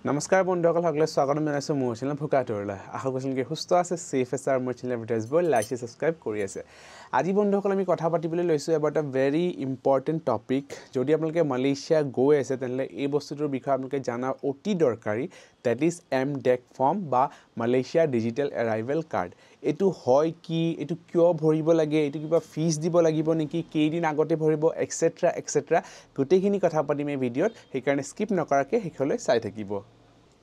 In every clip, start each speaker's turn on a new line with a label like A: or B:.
A: নমস্কাৰ বন্ধুসকল সকলোকে স্বাগতম জনাইছোঁ মোৰ চেনেল ভোকাটোৰলৈ আশা কৰিছোঁ যে সুস্থ আছে সেফ আছে আৰু মোৰ চেনেল এডভাৰটাইজবোৰ লাইক সাবস্ক্ৰাইব কৰি আছে আজি বন্ধুসকল আমি কথা পাতিবলৈ লৈছোঁ এবাউট আ ভেৰি ইম্পৰ্টেণ্ট টপিক যদি আপোনালোকে মালয়েছিয়া গৈ আছে তেনেহ'লে এই বস্তুটোৰ বিষয়ে আপোনালোকে জানা অতি দৰকাৰী দ্যাট ইজ MDEC ফৰ্ম বা মালয়েছিয়া ডিজিটেল এৰাইভেল কাৰ্ড এইটো হয় কি এইটো কিয় ভৰিব লাগে এইটো কিবা ফিজ দিব লাগিব নেকি কেইদিন আগতে ভৰিব এক্সেট্ৰা গোটেইখিনি কথা পাতিম এই ভিডিঅ'ত সেইকাৰণে স্কিপ নকৰাকৈ শেষলৈ চাই থাকিব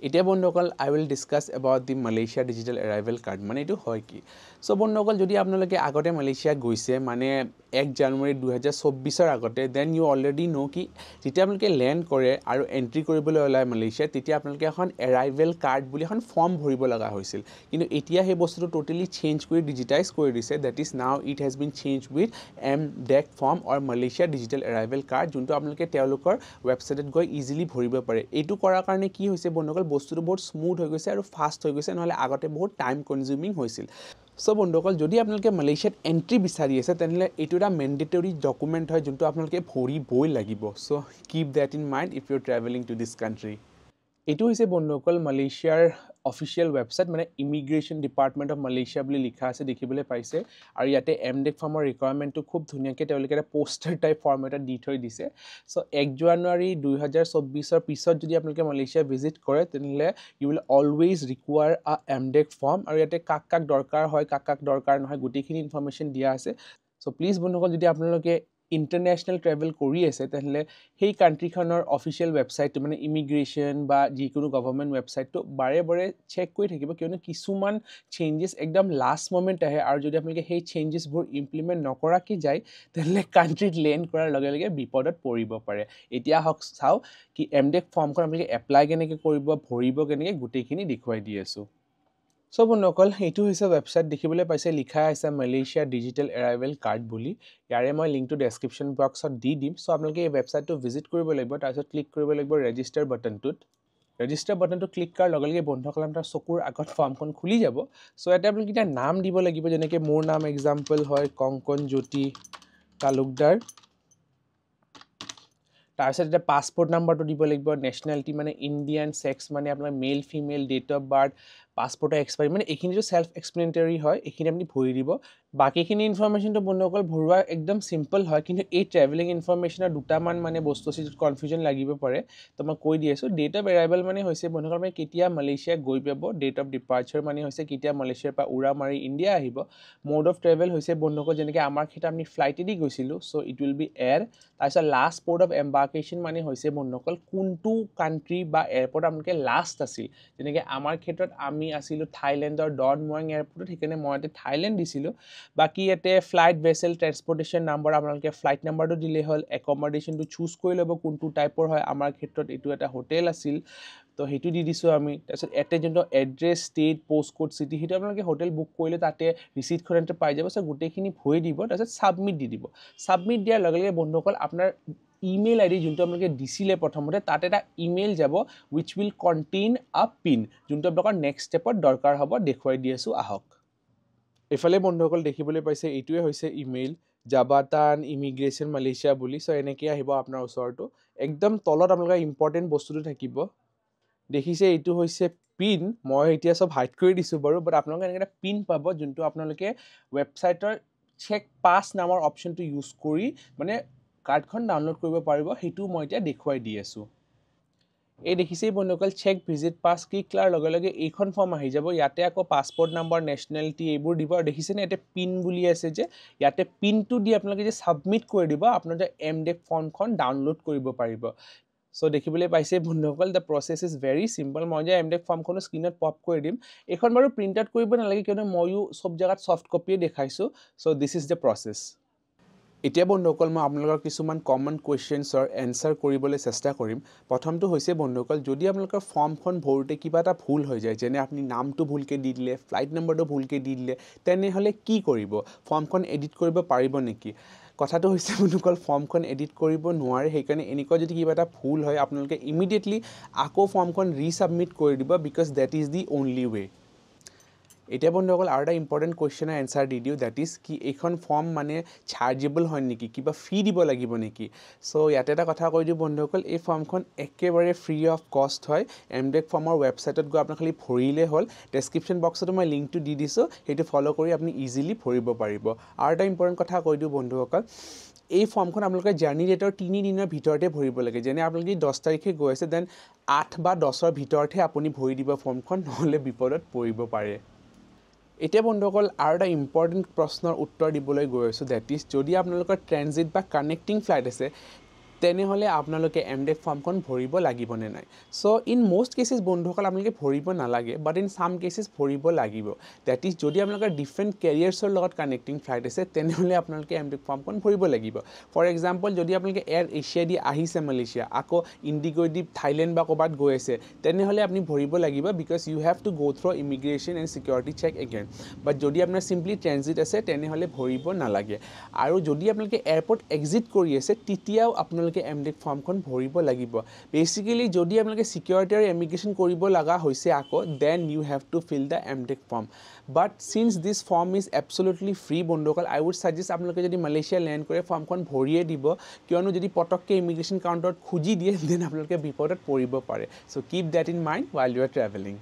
A: এতিয়া বন্ধুসকল I will discuss about the Malaysia digital arrival card মানে এইটো হয় কি সো বন্ধুসকল যদি আপোনালোকে আগতে মালয়েছিয়া গৈছে মানে 1 জানুৱাৰী 2024 আগতে দেন ইউ অলৰেডি নো কি যেতিয়া আপোনালোকে ল্যান্ড কৰে আৰু এন্ট্ৰি কৰিবলৈ ওলাই মালয়েছিয়া তেতিয়া আপোনালোকে এখন এৰাইভেল কাৰ্ড বুলি এখন ফৰ্ম ভৰিব লগা হৈছিল কিন্তু এতিয়া সেই বস্তুটো টোটালি চেঞ্জ কৰি ডিজিটাইজ কৰি দিছে that is now it has been change with MDEC form or Malaysia digital arrival card যোনটো আপোনালোকে তেওঁলোকৰ ৱেবছাইটত গৈ ইজিলি ভৰিব পাৰে এইটো কৰাৰ কাৰণে কি হৈছে বন্ধুসকল বস্তুটো বহুত স্মুথ হৈ গৈছে আৰু ফাষ্ট হৈ গৈছে নহলে আগতে বহুত টাইম কনজিউমিং হৈছিল সো বন্ধুসকল যদি আপোনালোকে মালয়েছিয়াত এন্ট্ৰি বিচাৰি আছে তেনেহলে এইটো এটা ম্যান্ডেটৰি ডকুমেন্ট হয় যোনটো আপোনালোকে ভৰিবই লাগিব so keep that in mind if you are travelling to this country এইটো হৈছে বন্ধুসকল মালয়েছিয়াৰ অফিচিয়েল ৱেবছাইট মানে ইমিগ্ৰেশ্যন ডিপাৰ্টমেন্ট অফ মালয়েছিয়া বুলি লিখা আছে দেখিবলৈ পাইছে আৰু ইয়াতে MDEC ফৰ্মৰ ৰিকোয়াৰমেন্টটো খুব ধুনীয়াকৈ তেওঁলোকে এটা পোষ্টাৰ টাইপ ফৰ্ম এটা দি থৈ দিছে সো 1 জানুৱাৰী 2024 ৰ পিছত যদি আপোনালোকে মালয়েছিয়া ভিজিট কৰে তেনেহলে ইউ উইল অলৱেজ ৰিকুৱায়াৰ আ MDEC ফৰ্ম আৰু ইয়াতে কাক দৰকাৰ হয় কাক দৰকাৰ নহয় গোটেইখিনি ইনফৰমেশন দিয়া আছে সো প্লিজ বন্ধুসকল যদি আপোনালোকে ইন্টাৰনেশ্যনেল ট্ৰেভেল কৰি আছে তেহলে সেই কান্ট্ৰিখনৰ অফিচিয়েল ৱেবছাইট মানে ইমিগ্ৰেশ্যন বা যিকোনো গভৰ্ণমেণ্ট ৱেবছাইটটো বাৰে চেক কৰি থাকিব কিয়নো কিছুমান চেঞ্জেছ একদম লাষ্ট মোমেন্ট আহে আৰু যদি আপোনালোকে সেই চেঞ্জেছবোৰ ইমপ্লিমেন্ট নকৰাকৈ যায় তেহলে কান্ট্ৰিত লেণ্ড কৰাৰ লগে লগে বিপদত পৰিব পাৰে এতিয়া হক চাও কি MDEC ফৰ্মখন আপোনালোকে এপ্লাই কেনেকৈ কৰিব ভৰিব কেনেকৈ গোটেইখিনি দেখুৱাই দি আছো সো বন্ধুসকল এইটো হৈছে ৱেবছাইট দেখিবলৈ পাইছে লিখা আছে মালয়েছিয়া ডিজিটেল এৰাইভেল কাৰ্ড বুলি ইয়াৰে মই লিংকটো ডেসক্ৰিপচন বক্সত দি দিম সো আপোনালোকে এই ৱেবছাইটটো ভিজিট কৰিব লাগিব তাৰপিছত ক্লিক কৰিব লাগিব ৰেজিষ্টাৰ বাটনটোত ৰেজিষ্টাৰ বাটনটো ক্লিক কৰাৰ লগে লগে বন্ধুসকল আমাৰ চকুৰ আগত ফৰ্মখন খুলি যাব সো এটা আপোনালোকে এটা নাম দিব লাগিব যেনেকৈ মোৰ নাম এক্সাম্পল হয় কংকন জ্যোতি তালুকদাৰ তাৰপিছত এটা পাসপোৰ্ট নাম্বাৰটো দিব লাগিব নেশনালিটি মানে ইণ্ডিয়ান সেক্স মানে আপোনাৰ male female date of birth পাসপোৰ্টৰ এক্সপায়াৰি মানে এইখিনিটো সেলফ এক্সপ্লেনেটৰি হয় এইখিনি আপুনি ভৰি দিব বাকিখিনি ইনফৰমেশনটো বন্ধুসকল ভৰোৱা একদম সিম্পল হয় কিন্তু এই ট্ৰেভেলিং ইনফৰমেশনৰ দুটামান মানে বস্তু আছে যত কনফিউজন লাগিব পাৰে তো মই কৈ দি আছো ডেট অফ এৰাইভেল মানে হৈছে বন্ধুসকল মানে কেতিয়া মালয়েছিয়া গৈ পাব ডেট অফ ডিপাৰ্চাৰ মানে হৈছে কেতিয়া মালয়েছিয়াৰ পৰা উৰা মাৰি ইণ্ডিয়া আহিব মোড অফ ট্ৰেভেল হৈছে বন্ধুসকল যেনেকৈ আমাৰ ক্ষেত্ৰত আমি ফ্লাইটেদি গৈছিলো so it will be air তাৰপিছত লাষ্ট পোৰ্ট অফ এম্বাৰ্কেশ্যন মানে হৈছে বন্ধুসকল কোনটো কান্ট্ৰি বা এয়াৰপোৰ্ট আপোনালোকে লাষ্ট আছিল যেনেকৈ আমাৰ ক্ষেত্ৰত আমি আছিলো থাইলেণ্ডৰ ডন মুৱাং এয়াৰপোৰ্টত সেইকাৰণে মই ইয়াতে থাইলেণ্ড দিছিলো বাকি ইয়াতে ফ্লাইট ভেসেল ট্ৰান্সপোৰ্টেশন নাম্বাৰ আপোনালোকে ফ্লাইট নাম্বাৰটো দিলে হ'ল একমডেশনটো চুজ কৰি ল'ব কোনটো টাইপৰ হয় আমাৰ ক্ষেত্ৰত এইটো এটা হোটেল আছিল তো হেতু দি দিছো আমি তাৰপিছত এতে যোনটো এড্ৰেছ ষ্টেট পোষ্ট কোড সিটি হেতু আপোনালোকে হোটেল বুক কৰিলে তাতে ৰিসিপ্টখনতে পাই যাব সো গোটেইখিনি ভৰি দিব তাৰপিছত সাবমিট দি দিব সাবমিট দিয়াৰ লগে লগে বন্ধুসকল আপোনাৰ ইমেইল আইডি যোনটো আপোনালোকে দিছিলে প্ৰথমতে তাতে এটা ইমেইল যাব which will contain a pin যোনটো আপোনালোকৰ নেক্সট ষ্টেপত দৰকাৰ হ'ব দেখুৱাই দি আছো আহক এফালে বন্ধুসকল দেখিবলৈ পাইছে এইটোৱে হৈছে ইমেইল জাবাতান ইমিগ্ৰেশ্যন মালয়েছিয়া বুলি সো এনেকৈ আহিব আপোনাৰ ওচৰটো একদম তলত আপোনালোকৰ ইম্পৰ্টেণ্ট বস্তুটো থাকিব দেখিছে এইটো হৈছে পিন মই এতিয়া সব হাইড কৰি দিছো বাৰু বাট আপোনালোকে এনেকৈ পিন পাব যোনটো আপোনালোকে ৱেবছাইটৰ চেক পাস নামৰ অপচনটো ইউজ কৰি মানে কাৰ্ডখন ডাউনলোড কৰিব পাৰিব হেতু মই এতিয়া দেখুৱাই দি আছো এই দেখিছেই বন্ধুসকল চেক ভিজিট পাস ক্লিক কৰাৰ লগে লগে এইখন ফৰ্ম আহি যাব ইয়াতে আকৌ পাসপোৰ্ট নাম্বাৰ নেশনালিটি এইবোৰ দিব আৰু দেখিছেনে ইয়াতে পিন বুলি আছে যে ইয়াতে পিনটো দি আপোনালোকে যে সাবমিট কৰি দিব আপোনালোকে MDEC ফৰ্মখন ডাউনলোড কৰিব পাৰিব সো দেখিবলৈ পাইছে বন্ধুসকল the process is very simple মই যে MDEC ফৰ্মখনো স্ক্ৰিনত পপ কৰি দিম এখন বাৰু প্ৰিন্ট আউট কৰিব নালাগে কিয়নো মইও সব জায়গাত সফট কপিয়ে দেখাইছো so this is the process এতিয়া বন্ধুসকল মই আপোনালোকৰ কিছুমান কমন কোৱেশ্চনছৰ এনসাৰ কৰিবলৈ চেষ্টা কৰিম প্ৰথমটো হৈছে বন্ধুসকল যদি আপোনালোকৰ ফৰ্মখন ভৰোতে কিবা এটা ভুল হৈ যায় যেনে আপুনি নামটো ভুলকৈ দি দিলে ফ্লাইট নম্বৰটো ভুলকৈ দি দিলে তেনেহলে কি কৰিব ফৰ্মখন এডিট কৰিব পাৰিব নেকি কথাটো হৈছে বন্ধুসকল ফৰ্মখন এডিট কৰিব নোৱাৰে সেইকাৰণে এনেকুৱা যদি কিবা এটা ভুল হয় আপোনালোকে ইমিডিয়েটলি আকৌ ফৰ্মখন ৰিসাবমিট কৰি দিব because that is the only way এতিয়া বন্ধুসকল আৰু এটা ইম্পৰ্টেণ্ট কুৱেশ্যনৰ এনচাৰ দি দিওঁ, ডেট ইজ কি এইখন ফৰ্ম মানে চাৰ্জেবল হয় নেকি, কিবা ফি দিব লাগিব নেকি? চ' ইয়াতে এটা কথা কৈ দিওঁ বন্ধুসকল, এই ফৰ্মখন একেবাৰে ফ্ৰী অফ কষ্ট হয়। এমটেক ফৰ্মৰ ৱেবছাইটত গৈ আপোনাক খালি ভৰিলেই হ'ল। ডেছক্ৰিপশ্যন বক্সতো মই লিংকটো দি দিছোঁ, সেইটো ফ'ল' কৰি আপুনি ইজিলি ভৰিব পাৰিব। আৰু এটা ইম্পৰ্টেণ্ট কথা কৈ দিওঁ বন্ধুসকল, এই ফৰ্মখন আপোনালোকে জাৰ্নি ডেটৰ 3 দিনৰ ভিতৰতে ভৰিব লাগে। যেনে আপোনালোকে 10 তাৰিখে গৈ আছে, দেন 8 বা 10ৰ ভিতৰতহে আপুনি ভৰি দিব ফৰ্মখন, নহ'লে বিপদত পৰিব পাৰে। এতিয়া বন্ধুসকল আৰু এটা ইম্পৰ্টেণ্ট প্ৰশ্নৰ উত্তৰ দিবলৈ গৈ আছোঁ, ডেট ইজ যদি আপোনালোকৰ ট্ৰেনজিট বা কানেক্টিং ফ্লাইট আছে তেনেহ'লে আপোনালোকে এমটেক ফৰ্মখন ভৰিব লাগিবনে নাই? চ' ইন মষ্ট কেছেছ বন্ধুসকল আপোনালোকে ভৰিব নালাগে, বাট ইন চাম কেছেছ ভৰিব লাগিব। ডেট ইজ যদি আপোনালোকৰ ডিফাৰেণ্ট কেৰিয়াৰ্ছৰ লগত কানেক্টিং ফ্লাইট আছে তেনেহ'লে আপোনালোকে এমটেক ফৰ্মখন ভৰিব লাগিব। ফৰ এক্সাম্পল যদি আপোনালোকে এয়াৰ এছিয়া দি আহিছে মালয়েছিয়া, আকৌ ইণ্ডিগো দি থাইলেণ্ড বা ক'ৰবাত গৈ আছে, তেনেহ'লে আপুনি ভৰিব লাগিব, because you have to go' through immigration and security check again. But যদি আপোনাৰ চিম্পলি ট্ৰেনজিট আছে তেনেহ'লে ভৰিব নালাগে। আৰু যদি আপোনালোকে এয়াৰপৰ্ট এক্সিট কৰি আছে তেতিয়াও আপোনালোকে এমটেক ফৰ্মখন ভৰিব লাগিব। বেচিকেলি যদি আপোনালোকে ছিকিউৰিটি আৰু ইমিগ্ৰেশ্যন কৰিব লগা হৈছে আকৌ, then you have to fill the MDAC form. But since this form is absolutely free বন্ধুসকল, আই উড ছাজেষ্ট আপোনালোকে যদি মালয়েছিয়া লেণ্ড কৰে ফৰ্মখন ভৰিয়ে দিব, কিয়নো যদি পটককৈ ইমিগ্ৰেশ্যন কাউণ্টাৰত খুজি দিয়ে দেন আপোনালোকে বিপদত পৰিব পাৰে। So' keep that in mind while you are travelling.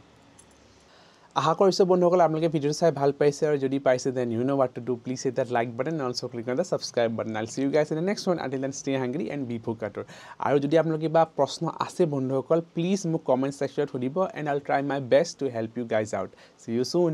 A: আশা কৰিছোঁ বন্ধুসকল আপোনালোকে ভিডিঅ'টো চাই ভাল পাইছে, আৰু যদি পাইছে then you know' what to do, please hit that like button and also' click on the subscribe button. I'll see you guys in the next one, until then stay hungry and be ভোকাতুৰ। আৰু যদি আপোনালোকে কিবা প্ৰশ্ন আছে বন্ধুসকল, please মোক comment ছেকশ্যনত সুধিব, and I'll try my best to help you guys out. See you চুন।